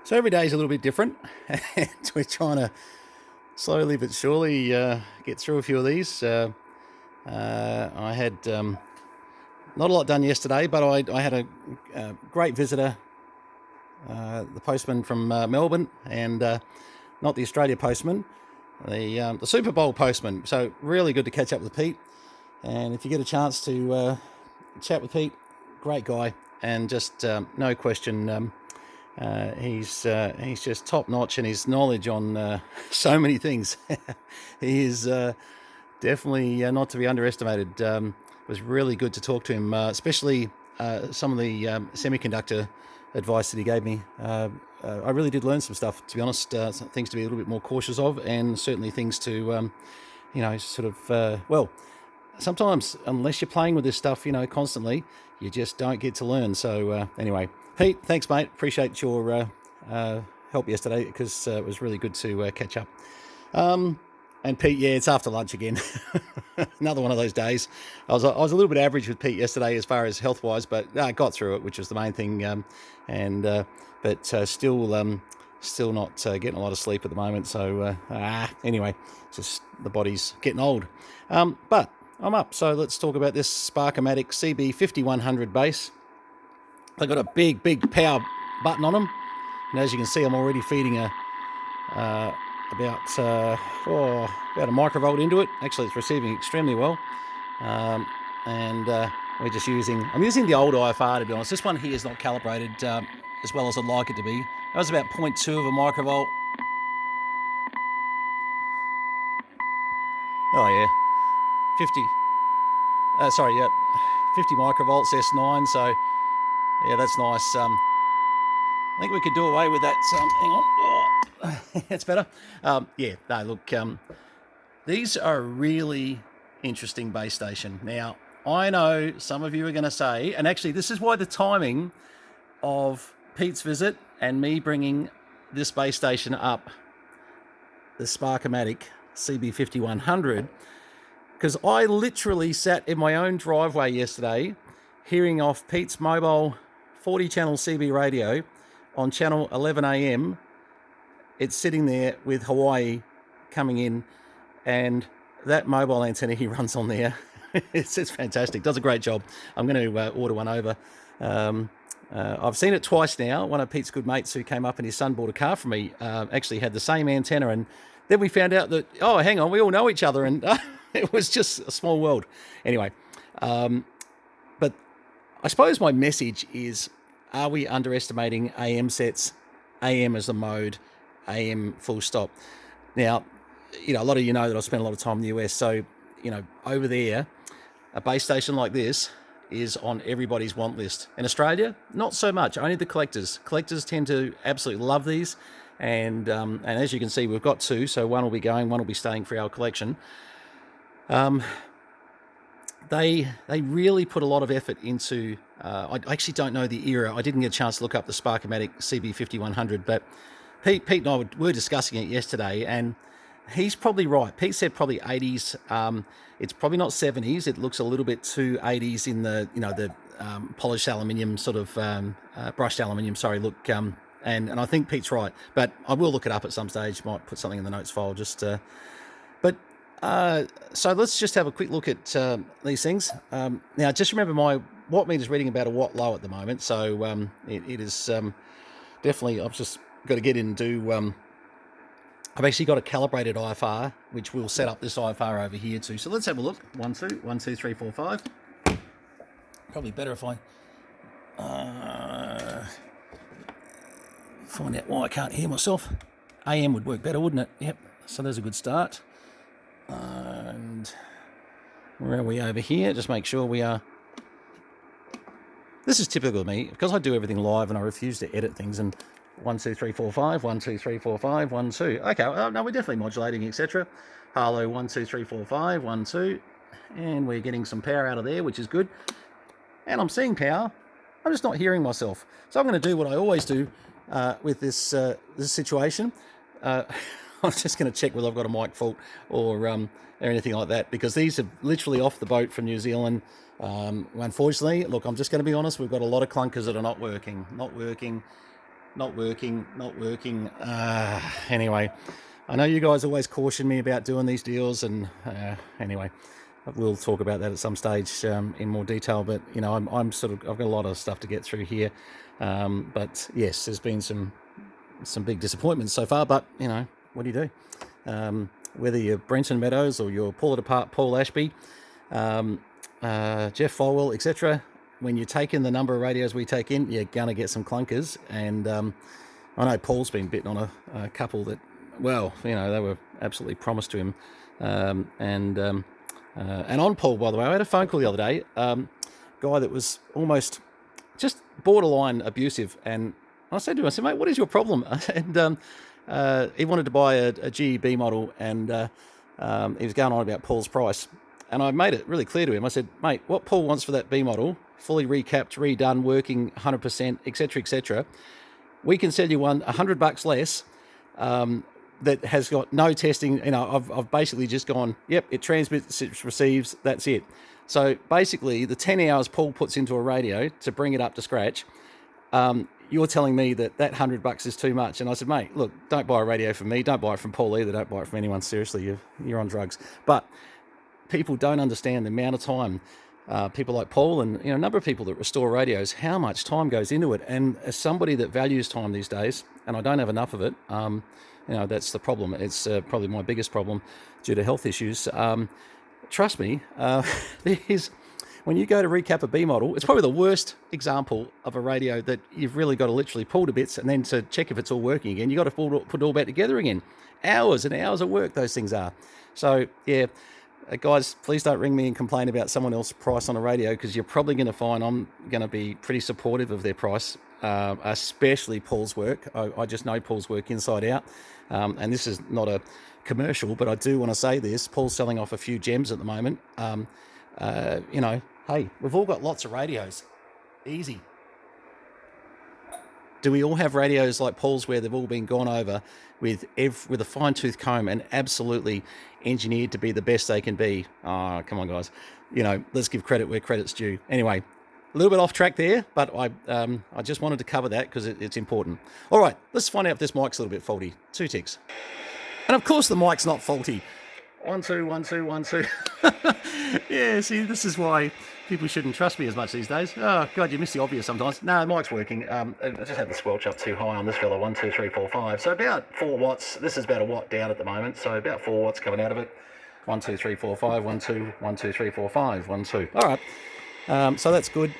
So every day is a little bit different, and we're trying to slowly but surely get through a few of these. I had not a lot done yesterday, but I had a great visitor, the postman from Melbourne, and not the Australia postman, the Superbowl postman. So really good to catch up with Pete, and if you get a chance to chat with Pete, great guy, and just no question. He's just top notch in his knowledge on so many things. He is definitely not to be underestimated. It was really good to talk to him, especially some of the semiconductor advice that he gave me. I really did learn some stuff, to be honest, some things to be a little bit more cautious of, and certainly things to, sometimes unless you're playing with this stuff, constantly, you just don't get to learn. So anyway, Pete, thanks, mate. Appreciate your help yesterday, because it was really good to catch up. And Pete, yeah, it's after lunch again. Another one of those days. I was a little bit average with Pete yesterday as far as health-wise, but I got through it, which was the main thing. Still not getting a lot of sleep at the moment. So anyway, just the body's getting old. But I'm up, so let's talk about this Sparkomatic CB5100 bass. They've got a big power button on them, and as you can see, I'm already feeding about a microvolt into it. Actually, it's receiving extremely well, and I'm using the old IFR, to be honest. This one here is not calibrated as well as I'd like it to be. That was about 0.2 of a microvolt. Oh yeah, 50 microvolts S9. So yeah, that's nice. I think we could do away with that. Hang on. Oh, that's better. These are a really interesting base station. Now, I know some of you are going to say, and actually this is why the timing of Pete's visit and me bringing this base station up, the Sparkomatic CB5100, because I literally sat in my own driveway yesterday hearing off Pete's mobile 40-channel CB radio on channel 11 AM. It's sitting there with Hawaii coming in, and that mobile antenna he runs on there, it's fantastic. Does a great job. I'm going to order one over. I've seen it twice now. One of Pete's good mates who came up and his son bought a car from me actually had the same antenna, and then we found out that, oh, hang on, we all know each other, and it was just a small world. Anyway, but I suppose my message is, are we underestimating AM sets, AM as a mode, AM full stop? Now, a lot of you know that I spent a lot of time in the US, so, over there, a base station like this is on everybody's want list. In Australia, not so much, only the collectors. Collectors tend to absolutely love these, and as you can see, we've got two, so one will be going, one will be staying for our collection. They really put a lot of effort into, I actually don't know the era. I didn't get a chance to look up the Sparkomatic CB5100, but Pete and I were discussing it yesterday, and he's probably right. Pete said probably 80s. It's probably not 70s. It looks a little bit too 80s in the, the polished aluminium, sort of brushed aluminium, look. And I think Pete's right, but I will look it up at some stage. Might put something in the notes file just so let's just have a quick look at these things. Now, just remember my watt meter's reading about a watt low at the moment, so it is definitely, I've just got to get in and do, I've actually got a calibrated IFR, which will set up this IFR over here too. So let's have a look. 1, 2, 1, 2, 3, 4, 5. Probably better if I find out why I can't hear myself. AM would work better, wouldn't it? Yep. So there's a good start. And where are we over here? Just make sure we are. This is typical of me, because I do everything live and I refuse to edit things. And 1, 2, 3, 4, 5, 1, 2, 3, 4, 5, 1, 2. Okay, no, we're definitely modulating, etc. Harlow, 1, 2, 3, 4, 5, 1, 2. And we're getting some power out of there, which is good. And I'm seeing power. I'm just not hearing myself. So I'm going to do what I always do with this situation. I'm just going to check whether I've got a mic fault or anything like that, because these are literally off the boat from New Zealand. Unfortunately, look, I'm just going to be honest, we've got a lot of clunkers that are not working. not working. Anyway, I know you guys always caution me about doing these deals, and anyway, we'll talk about that at some stage in more detail. But you know, I'm sort of, I've got a lot of stuff to get through here. But yes, there's been some big disappointments so far. But you know, what do you do? Whether you're Brenton Meadows or you're Pull It Apart Paul Ashby, Jeff Folwell, etc., when you take in the number of radios we take in, you're going to get some clunkers. And I know Paul's been bitten on a couple that, well, you know, they were absolutely promised to him. And on Paul, by the way, I had a phone call the other day, guy that was almost just borderline abusive. And I said to him, I said, mate, what is your problem? And he wanted to buy a GEB model, and he was going on about Paul's price. And I made it really clear to him. I said, mate, what Paul wants for that B model, fully recapped, redone, working 100%, etc., etc., we can sell you one $100 less that has got no testing. You know, I've basically just gone, yep, it transmits, it receives, that's it. So basically, the 10 hours Paul puts into a radio to bring it up to scratch, you're telling me that $100 is too much. And I said, mate, look, don't buy a radio from me. Don't buy it from Paul either. Don't buy it from anyone. Seriously, you're on drugs. But people don't understand the amount of time people like Paul and a number of people that restore radios, how much time goes into it. And as somebody that values time these days, and I don't have enough of it, that's the problem. It's probably my biggest problem due to health issues. Trust me, when you go to recap a B model, it's probably the worst example of a radio that you've really got to literally pull to bits, and then to check if it's all working again, you've got to put it all back together again. Hours and hours of work those things are. So, yeah, guys, please don't ring me and complain about someone else's price on a radio, because you're probably going to find I'm going to be pretty supportive of their price, especially Paul's work. I just know Paul's work inside out, and this is not a commercial, but I do want to say this. Paul's selling off a few gems at the moment. Hey, we've all got lots of radios. Easy. Do we all have radios like Paul's where they've all been gone over with a fine-tooth comb and absolutely engineered to be the best they can be? Oh, come on, guys. Let's give credit where credit's due. Anyway, a little bit off track there, but I just wanted to cover that because it's important. All right, let's find out if this mic's a little bit faulty. 2 ticks. And of course the mic's not faulty. 1, 2, 1, 2, 1, 2. Yeah, see, this is why people shouldn't trust me as much these days. Oh, God, you miss the obvious sometimes. No, the mic's working. I just had the squelch up too high on this fella. 1, 2, 3, 4, 5. So about 4 watts. This is about a watt down at the moment. So about 4 watts coming out of it. 1, 2, 3, 4, 5. 1, 2, 1, 2, 3, 4, 5. 1, 2. All right. So that's good.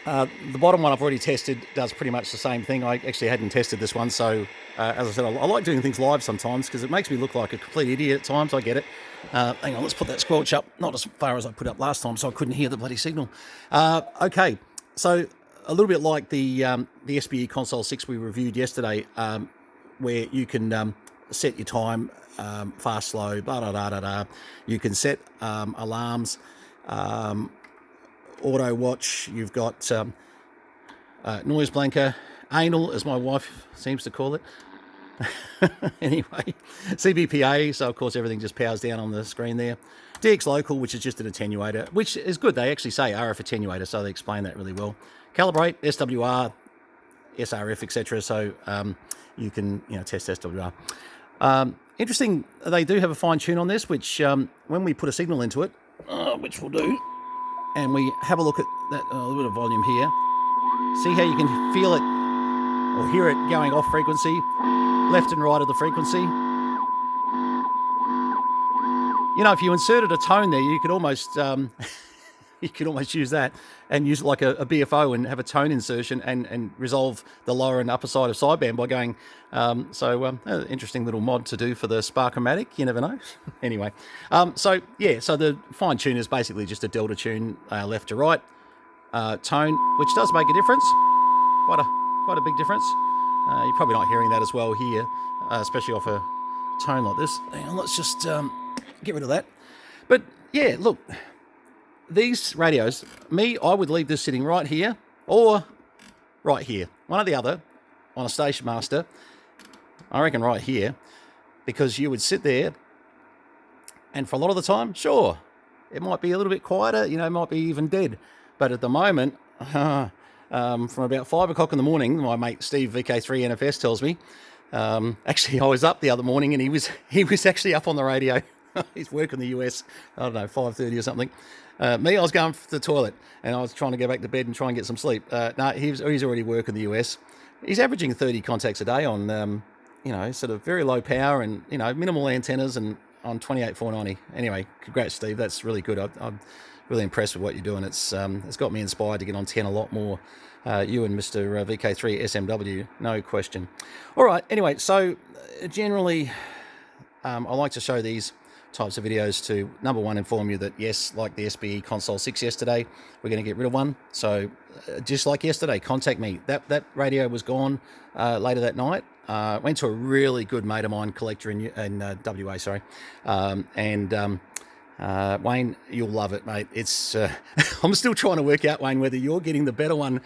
The bottom one I've already tested does pretty much the same thing. I actually hadn't tested this one, so as I said, I like doing things live sometimes because it makes me look like a complete idiot at times. I get it. Hang on, let's put that squelch up. Not as far as I put up last time, so I couldn't hear the bloody signal. Okay, so a little bit like the SBE Console 6 we reviewed yesterday, where you can set your time, fast, slow, blah, blah, blah, blah, blah. You can set alarms, auto watch. You've got noise blanker, anal, as my wife seems to call it. Anyway, CBPA, so of course everything just powers down on the screen there. DX local, which is just an attenuator, which is good. They actually say RF attenuator, so they explain that really well. Calibrate, SWR, SRF, etc. So you can test SWR. Interesting, they do have a fine tune on this, which when we put a signal into it, which we'll do, and we have a look at that, a little bit of volume here. See how you can feel it or hear it going off frequency, left and right of the frequency. If you inserted a tone there, you could almost use that and use it like a BFO and have a tone insertion and resolve the lower and upper side of sideband by going. Interesting little mod to do for the Sparkomatic. You never know. Anyway, so the fine tune is basically just a delta tune, left to right tone, which does make a difference. Quite a big difference. You're probably not hearing that as well here, especially off a tone like this. Hang on, let's just get rid of that. But yeah, look, these radios, I would leave this sitting right here or right here, one or the other, on a station master. I reckon right here, because you would sit there, and for a lot of the time, sure, it might be a little bit quieter, it might be even dead. But at the moment, from about 5 o'clock in the morning. My mate Steve, VK3 NFS, tells me. Actually, I was up the other morning, and he was actually up on the radio. He's working the US, I don't know, 5:30 or something. Me, I was going to the toilet, and I was trying to go back to bed and try and get some sleep. No, he's already working the US. He's averaging 30 contacts a day on, sort of very low power and, minimal antennas and on 28,490. Anyway, congrats, Steve. That's really good. I'm really impressed with what you're doing. It's got me inspired to get on 10 a lot more. You and Mr. VK3 SMW, no question. All right, anyway, so generally I like to show these types of videos to, number one, inform you that, yes, like the SBE Console 6 yesterday, we're going to get rid of one. So just like yesterday, contact me. That radio was gone later that night. Went to a really good mate of mine, collector in WA, sorry. Wayne, you'll love it, mate. It's I'm still trying to work out, Wayne, whether you're getting the better one.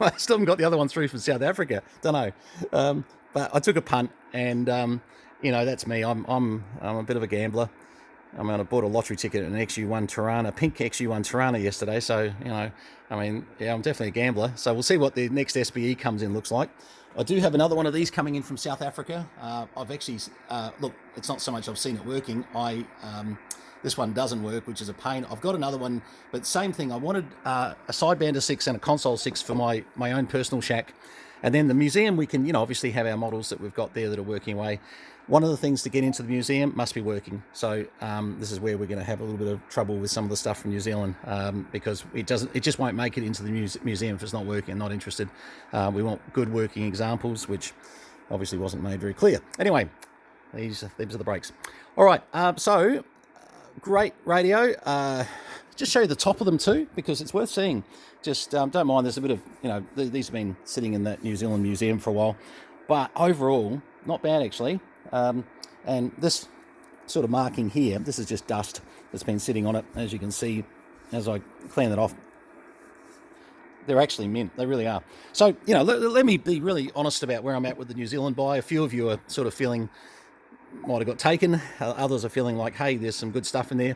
I still haven't got the other one through from South Africa. Don't know. But I took a punt, and that's me. I'm a bit of a gambler. I bought a lottery ticket at an XU1 Tirana, pink XU1 Tirana yesterday. So I'm definitely a gambler. So we'll see what the next SBE comes in looks like. I do have another one of these coming in from South Africa. I've actually look. It's not so much I've seen it working. This one doesn't work, which is a pain. I've got another one, but same thing. I wanted a sidebander 6 and a console 6 for my own personal shack. And then the museum, we can, obviously have our models that we've got there that are working away. One of the things to get into the museum must be working. So this is where we're going to have a little bit of trouble with some of the stuff from New Zealand because it just won't make it into the museum if it's not working and not interested. We want good working examples, which obviously wasn't made very clear. Anyway, these are the breaks. All right, so great radio. Just show you the top of them too, because it's worth seeing. Just don't mind, there's a bit of, these have been sitting in that New Zealand museum for a while, but overall, not bad actually. And this sort of marking here, this is just dust that's been sitting on it. As you can see, as I clean that off, they're actually mint. They really are. So, let me be really honest about where I'm at with the New Zealand buy. A few of you are sort of feeling might have got taken. Others are feeling like, hey, there's some good stuff in there.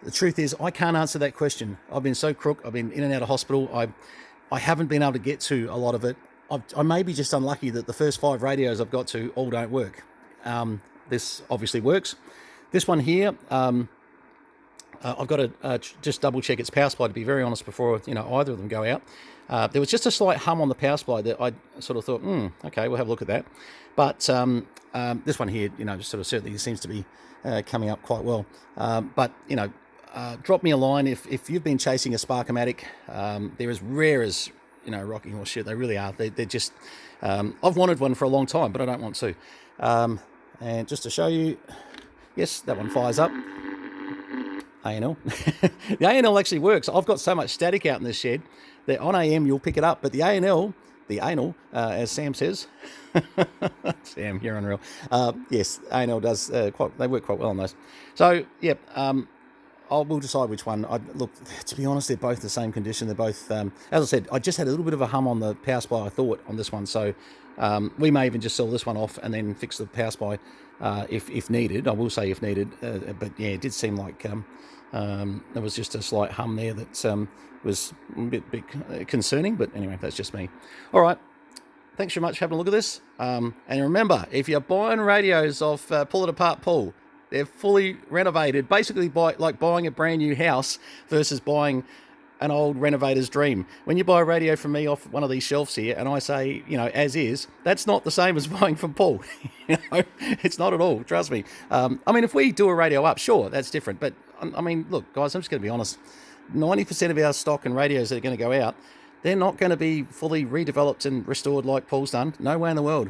The truth is, I can't answer that question. I've been so crook. I've been in and out of hospital. I haven't been able to get to a lot of it. I may be just unlucky that the first 5 radios I've got to all don't work. This obviously works. This one here, I've got to just double check its power supply, to be very honest, before either of them go out. There was just a slight hum on the power supply that I sort of thought, okay, we'll have a look at that. But this one here, just sort of certainly seems to be coming up quite well. But drop me a line if you've been chasing a Sparkomatic. They're as rare as rocking horse shit. They really are. They're just. I've wanted one for a long time, but I don't want to. And just to show you, yes, that one fires up. ANL. The ANL actually works. I've got so much static out in this shed that on AM you'll pick it up, but the ANL, as Sam says, Sam, you're unreal. Yes, ANL does they work quite well on those. So yeah, we'll decide which one. Look, to be honest, they're both the same condition. They're both, as I said, I just had a little bit of a hum on the power supply, I thought, on this one. So we may even just sell this one off and then fix the power supply if needed. I will say if needed. But yeah, it did seem like there was just a slight hum there that was a bit concerning. But anyway, that's just me. All right. Thanks very much for having a look at this. And remember, if you're buying radios off Pull It Apart Paul, they're fully renovated, basically like buying a brand new house versus buying an old renovator's dream. When you buy a radio from me off one of these shelves here and I say, as is, that's not the same as buying from Paul. It's not at all, trust me. If we do a radio up, sure, that's different. But look, guys, I'm just going to be honest. 90% of our stock and radios that are going to go out, they're not going to be fully redeveloped and restored like Paul's done. No way in the world.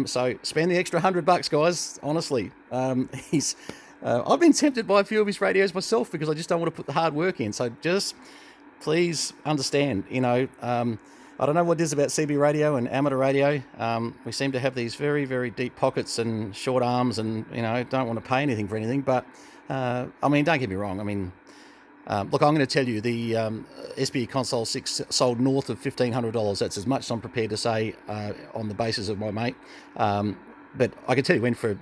So spend the extra $100, guys. Honestly, I've been tempted by a few of his radios myself because I just don't want to put the hard work in. So just please understand. I don't know what it is about CB radio and amateur radio. We seem to have these very, very deep pockets and short arms, and don't want to pay anything for anything. But don't get me wrong. Look, I'm going to tell you the SBE Console 6 sold north of $1,500. That's as much as I'm prepared to say on the basis of my mate. But I can tell you went for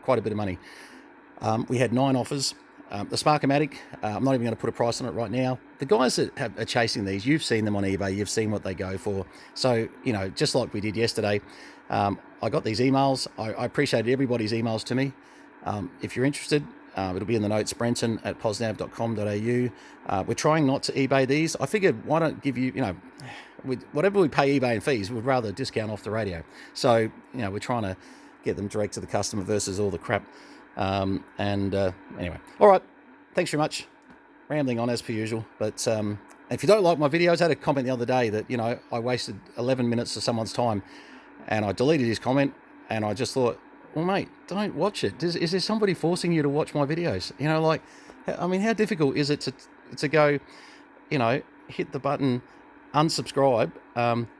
quite a bit of money. We had 9 offers. The Sparkomatic, I'm not even going to put a price on it right now. The guys that are chasing these, you've seen them on eBay, you've seen what they go for. So, you know, just like we did yesterday, I got these emails. I appreciated everybody's emails to me. If you're interested, it'll be in the notes, brenton@posnav.com.au. We're trying not to eBay these. I figured, why don't give you, whatever we pay eBay and fees, we'd rather discount off the radio. So, we're trying to get them direct to the customer versus all the crap. Anyway, all right. Thanks very much. Rambling on as per usual. But if you don't like my videos, I had a comment the other day that, I wasted 11 minutes of someone's time, and I deleted his comment, and I just thought, well, mate, don't watch it. Is there somebody forcing you to watch my videos? How difficult is it to go, hit the button, unsubscribe.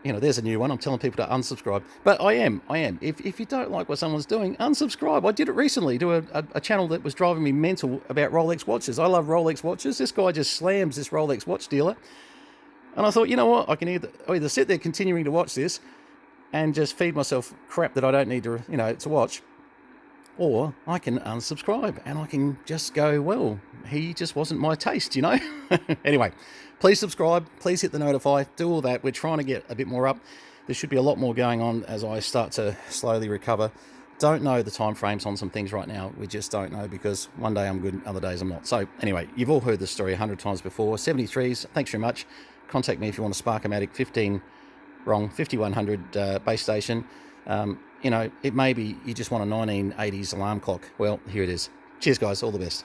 There's a new one. I'm telling people to unsubscribe. But I am. If you don't like what someone's doing, unsubscribe. I did it recently to a channel that was driving me mental about Rolex watches. I love Rolex watches. This guy just slams this Rolex watch dealer. And I thought, you know what? I can either sit there continuing to watch this and just feed myself crap that I don't need to watch, or I can unsubscribe and I can just go, well, he just wasn't my taste, Anyway, please subscribe, please hit the notify, do all that. We're trying to get a bit more up. There should be a lot more going on as I start to slowly recover. Don't know the time frames on some things right now. We just don't know, because one day I'm good, other days I'm not. So anyway, you've all heard this story 100 times before. 73s, thanks very much. Contact me if you want a Sparkomatic 5100 base station. It may be you just want a 1980s alarm clock. Well, here it is. Cheers, guys. All the best.